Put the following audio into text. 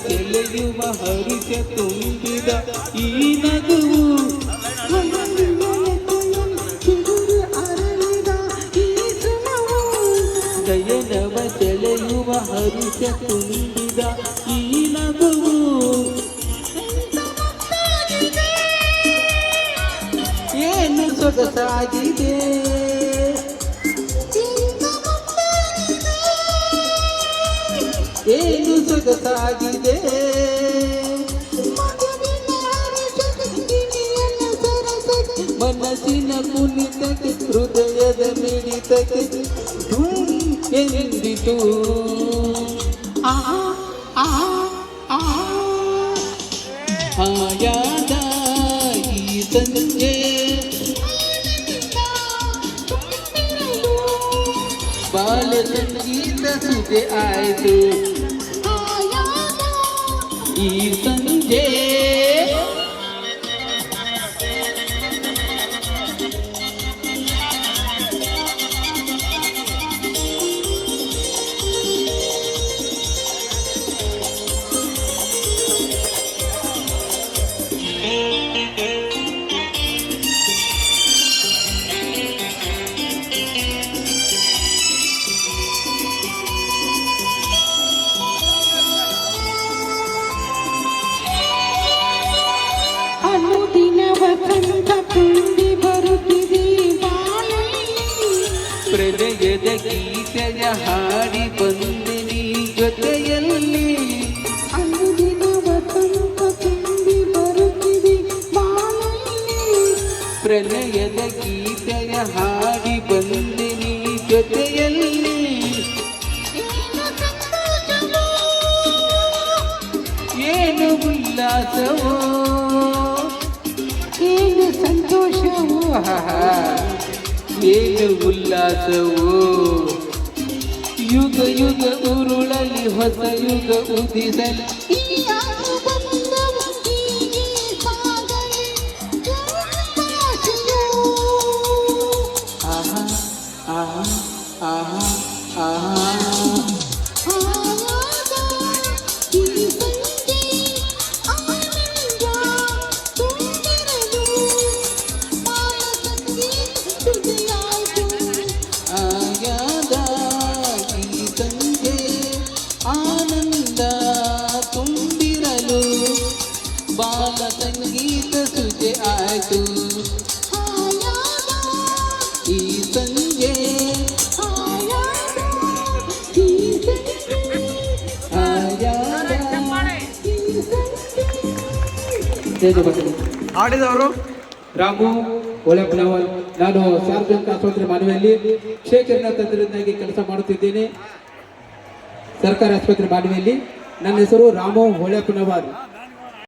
ಸೆಳೆಯುವ ಹರುಷ ತುಂಬಿದ ಈ ನಗುವು ಗಯನವ ಸೆಳೆಯುವ ಹರುಷ ತುಂಬಿದ ಈ ನಗುವು ಏನು ಸೊಗಸಾಗಿದೆ ಏನು ಸೊಗಸಾಗಿದೆ ಮನಸ್ಸಿನ ಕುಣಿತಕ್ಕೆ ಹೃದಯದ ಮಿಡಿತಕ್ಕೆ ಎಂದಿತು ಆಯಾದ ಈ ಸಂಜೆ ಬಾಲ ಸಂಗೀತ ಸುದೆ ಆಯ್ತು ಈ ಸಂಜೆ ಪ್ರಣಯದ ಗೀತೆಯ ಹಾಡಿ ಬಂದಿನಿ ಜೊತೆಯಲ್ಲಿ ಅನುದಿನ ವಸಂತ ತುಂಬಿ ಬರುತ್ತಿದೆ ಬಾಳಲ್ಲಿ ಪ್ರಣಯದ ಗೀತೆಯ ಹಾಡಿ ಬಂದಿನಿ ಜೊತೆಯಲ್ಲಿ ಏನು ಉಲ್ಲಾಸವೋ ಏನು ಸಂತೋಷವೋ ಏನು ಉಲ್ಲಾಸವೋ ಯುಗ ಯುಗ ಉರುಳಲಿ ಹೊಸ ಯುಗ ಉದಿಸಲಿ ಆಹಾ ಆಹಾ ಆಹಾ ಆಹಾ ಆನಂದ ತುಂಬಿರಲು ಬಾಲ ಸಂಗೀತ ಸುಜೆ ಆಯ್ತು ಈ ಸಂಜೆ ಆಡಿದವರು ರಾಮು ಒಳಪ್ಪನವರ್. ನಾನು ಸಾರ್ವಜನಿಕ ಆಸ್ಪತ್ರೆ ಮಾನವಿಯಲ್ಲಿ ಶೇಖರಣ ತಂತ್ರಜ್ಞಾಗಿ ಕೆಲಸ ಮಾಡುತ್ತಿದ್ದೇನೆ. ಸರ್ಕಾರಿ ಆಸ್ಪತ್ರೆ ಮಾನವಿಯಲ್ಲಿ. ನನ್ನ ಹೆಸರು ರಾಮು ಹೊಳೆಪ್ಪನವರ್.